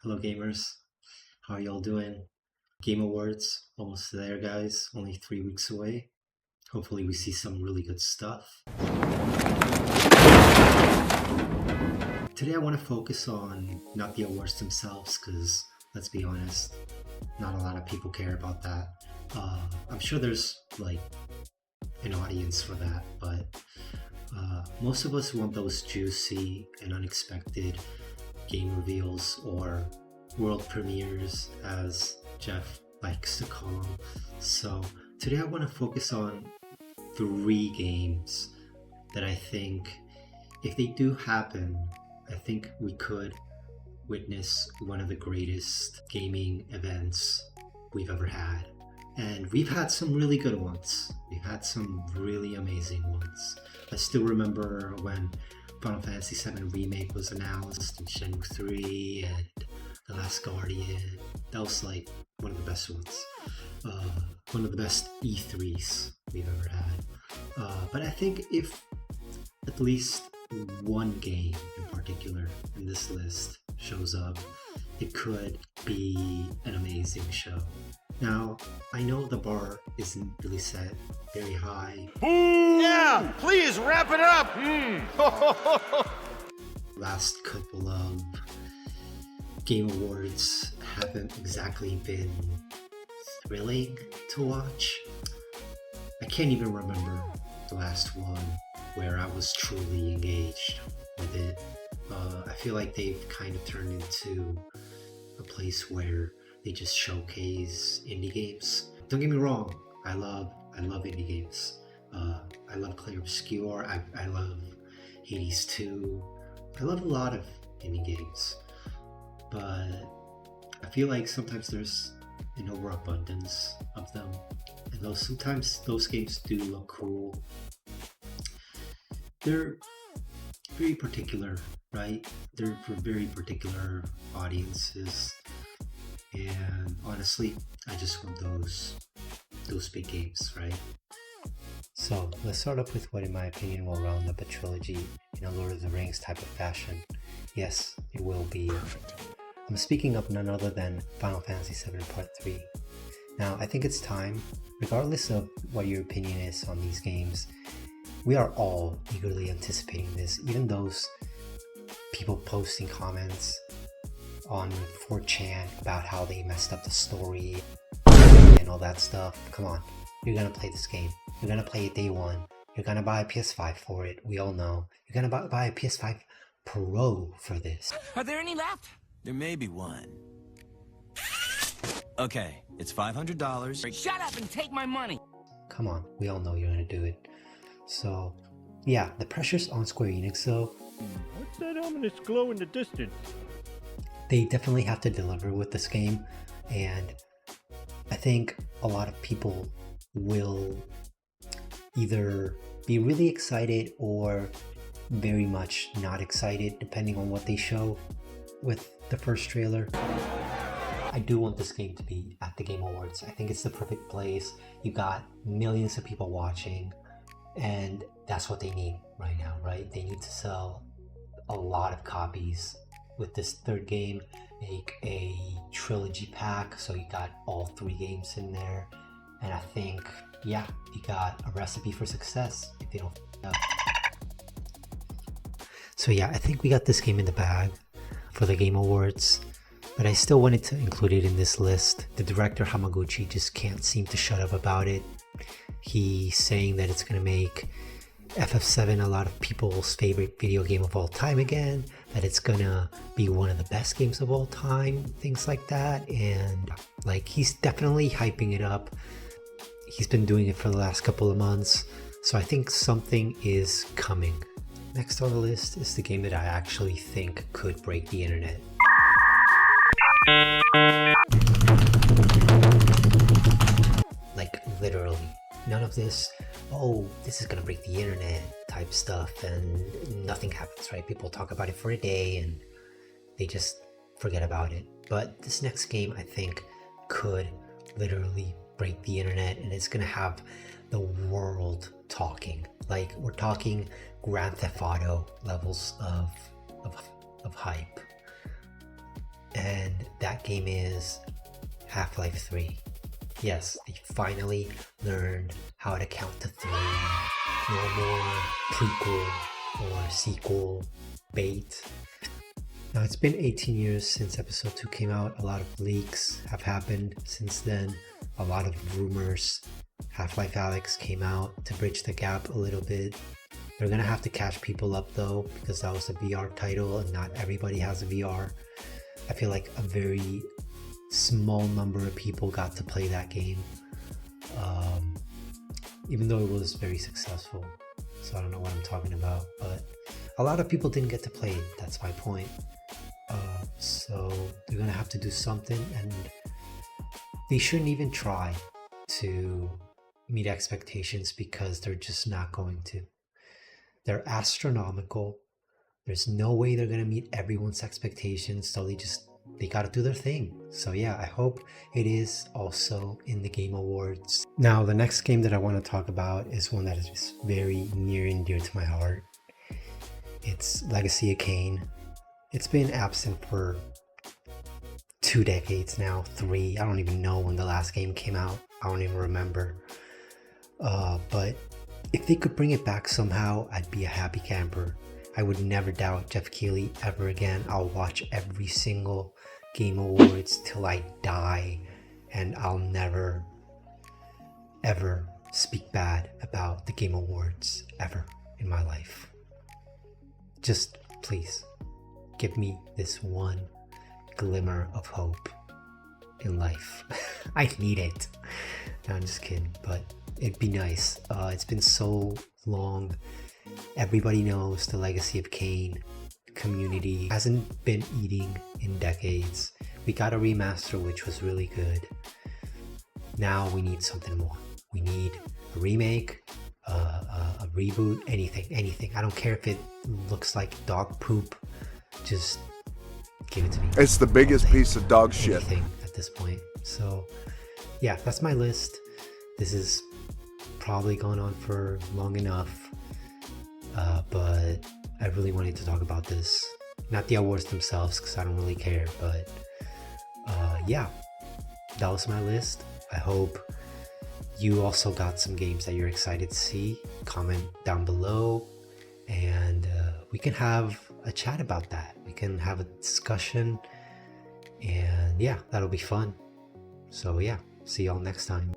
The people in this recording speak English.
Hello gamers, how are y'all doing? Game Awards, almost there guys, only 3 weeks away. Hopefully we see some really good stuff. Today I want to focus on not the awards themselves because, let's be honest, not a lot of people care about that. I'm sure there's like an audience for that, but most of us want those juicy and unexpected game reveals or world premieres, as Jeff likes to call them. So today I want to focus on 3 games that I think, if they do happen, I think we could witness one of the greatest gaming events we've ever had. And we've had some really good ones. We've had some really amazing ones. I still remember when Final Fantasy VII Remake was announced, and Shenmue 3, and The Last Guardian. That was like one of the best ones. One of the best E3s we've ever had. But I think if at least one game in particular in this list shows up, it could be an amazing show. Now, I know the bar isn't really set very high. Yeah, please wrap it up. Last couple of Game Awards haven't exactly been thrilling to watch. I can't even remember the last one where I was truly engaged with it. I feel like they've kind of turned into a place where they just showcase indie games. Don't get me wrong, I love indie games. I love Clear Obscure, I love Hades 2. I love a lot of indie games, but I feel like sometimes there's an overabundance of them, and sometimes those games do look cool. They're very particular, right? They're for very particular audiences, and honestly, I just want those big games, right? So let's start off with what, in my opinion, will round up a trilogy in a Lord of the Rings type of fashion. Yes, it will be. I'm speaking of none other than Final Fantasy VII Part 3. Now, I think it's time, regardless of what your opinion is on these games, we are all eagerly anticipating this. Even those people posting comments on 4chan about how they messed up the story and all that stuff. Come on, you're gonna play this game. You're gonna play it day one. You're gonna buy a PS5 for it. We all know. You're gonna buy a PS5 Pro for this. Are there any left? There may be one. Okay, it's $500. Shut up and take my money. Come on, we all know you're gonna do it. So, yeah, the pressure's on Square Enix though. What's that ominous glow in the distance? They definitely have to deliver with this game, and I think a lot of people will either be really excited or very much not excited, depending on what they show with the first trailer. I do want this game to be at the Game Awards. I think it's the perfect place. You got millions of people watching, and that's what they need right now, right? They need to sell a lot of copies with this third game. Make a trilogy pack, so you got all 3 games in there, and I think, yeah, you got a recipe for success if they don't f*** up. So yeah, I think we got this game in the bag for the Game Awards, but I still wanted to include it in this list. The director Hamaguchi just can't seem to shut up about it. He's saying that it's gonna make FF7 a lot of people's favorite video game of all time again, that it's gonna be one of the best games of all time, things like that, and like he's definitely hyping it up. He's been doing it for the last couple of months, so I think something is coming. Next on the list is the game that I actually think could break the internet. Like literally. None of this, oh, this is gonna break the internet type stuff, and nothing happens, right? People talk about it for a day and they just forget about it. But this next game, I think, could literally break the internet, and it's gonna have the world talking. Like, we're talking Grand Theft Auto levels of hype. And that game is Half-Life 3. Yes, they finally learned how to count to 3. No more prequel or sequel bait. Now, it's been 18 years since episode 2 came out. A lot of leaks have happened since then. A lot of rumors. Half-Life Alyx came out to bridge the gap a little bit. They're gonna have to catch people up though, because that was a VR title and not everybody has a VR. I feel like a very small number of people got to play that game, even though it was very successful. So I don't know what I'm talking about, but a lot of people didn't get to play it. That's my point. So they're gonna have to do something, and they shouldn't even try to meet expectations because they're just not going to. They're astronomical. There's no way they're gonna meet everyone's expectations, so they gotta do their thing. So yeah, I hope it is also in the Game Awards. Now, the next game that I want to talk about is one that is just very near and dear to my heart. It's Legacy of Kain. It's been absent for 2 decades now, 3. I don't even know when the last game came out. I don't even remember. But if they could bring it back somehow, I'd be a happy camper. I would never doubt Jeff Keighley ever again. I'll watch every single Game Awards till I die, and I'll never, ever speak bad about the Game Awards ever in my life. Just please give me this one glimmer of hope in life. I need it. No, I'm just kidding, but it'd be nice. It's been so long. Everybody knows the Legacy of Kain community hasn't been eating in decades. We got a remaster, which was really good. Now we need something more. We need a remake, a reboot, anything. I don't care if it looks like dog poop. Just give it to me. It's the biggest piece of dog shit. Anything at this point. So yeah, that's my list. This is probably gone on for long enough, but I really wanted to talk about this. Not the awards themselves, because I don't really care, but yeah, that was my list. I hope you also got some games that you're excited to see. Comment down below, and we can have a chat about that. We can have a discussion, and yeah, that'll be fun. So yeah, see y'all next time.